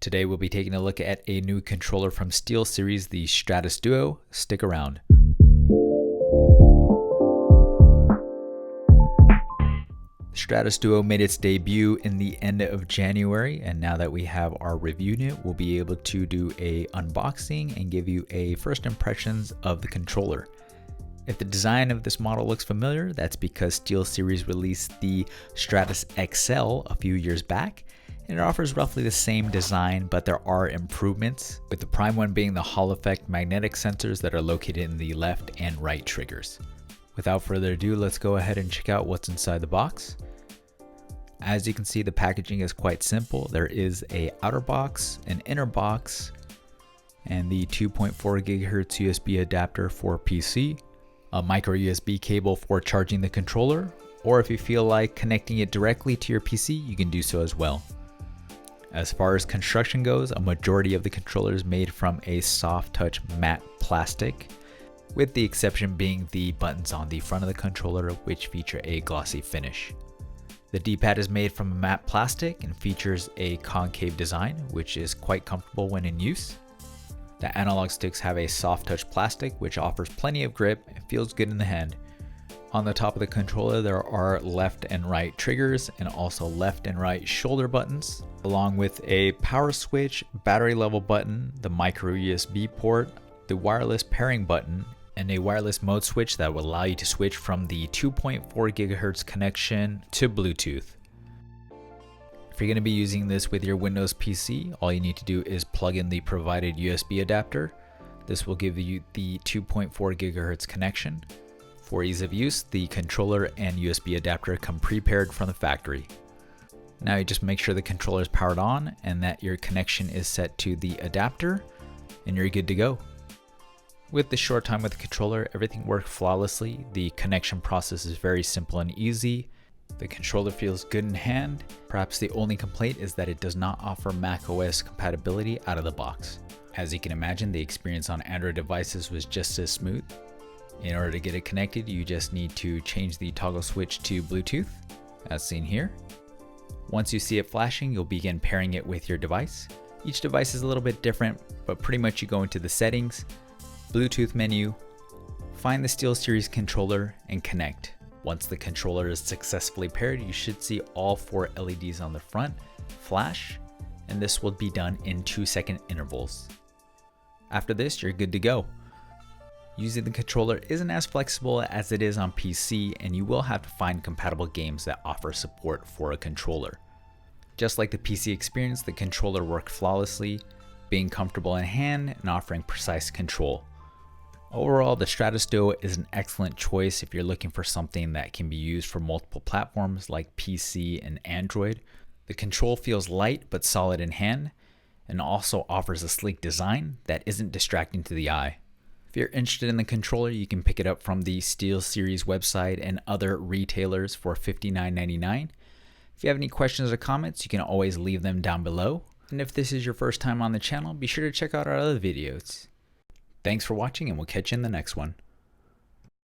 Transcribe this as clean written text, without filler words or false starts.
Today we'll be taking a look at a new controller from SteelSeries, the Stratus Duo. Stick around. The Stratus Duo made its debut in the end of January, and now that we have our review unit, we'll be able to do a unboxing and give you a first impressions of the controller. If the design of this model looks familiar, that's because SteelSeries released the Stratus XL a few years back, and it offers roughly the same design, but there are improvements, with the prime one being the Hall effect magnetic sensors that are located in the left and right triggers. Without further ado, let's go ahead and check out what's inside the box. As you can see, the packaging is quite simple. There is an outer box, an inner box, and the 2.4 GHz USB adapter for PC, a micro USB cable for charging the controller, or if you feel like connecting it directly to your PC, you can do so as well. As far as construction goes, a majority of the controller is made from a soft touch matte plastic, with the exception being the buttons on the front of the controller, which feature a glossy finish. The D-pad is made from a matte plastic and features a concave design, which is quite comfortable when in use. The analog sticks have a soft touch plastic, which offers plenty of grip and feels good in the hand. On the top of the controller, there are left and right triggers and also left and right shoulder buttons, along with a power switch, battery level button, the micro USB port, the wireless pairing button, and a wireless mode switch that will allow you to switch from the 2.4 GHz connection to Bluetooth. If you're going to be using this with your Windows PC, all you need to do is plug in the provided USB adapter. This will give you the 2.4 GHz connection. For ease of use, the controller and USB adapter come prepared from the factory. Now you just make sure the controller is powered on and that your connection is set to the adapter, and you're good to go. With the short time with the controller, everything worked flawlessly. The connection process is very simple and easy. The controller feels good in hand. Perhaps the only complaint is that it does not offer macOS compatibility out of the box. As you can imagine, the experience on Android devices was just as smooth. In order to get it connected, you just need to change the toggle switch to Bluetooth, as seen here. Once you see it flashing, you'll begin pairing it with your device. Each device is a little bit different, but pretty much you go into the settings, Bluetooth menu, find the SteelSeries controller, and connect. Once the controller is successfully paired, you should see all 4 LEDs on the front flash, and this will be done in 2-second intervals. After this, you're good to go. Using the controller isn't as flexible as it is on PC, and you will have to find compatible games that offer support for a controller. Just like the PC experience, the controller worked flawlessly, being comfortable in hand and offering precise control. Overall, the Stratus Duo is an excellent choice if you're looking for something that can be used for multiple platforms like PC and Android. The control feels light but solid in hand, and also offers a sleek design that isn't distracting to the eye. If you're interested in the controller, you can pick it up from the SteelSeries website and other retailers for $59.99. If you have any questions or comments, you can always leave them down below. And if this is your first time on the channel, be sure to check out our other videos. Thanks for watching, and we'll catch you in the next one.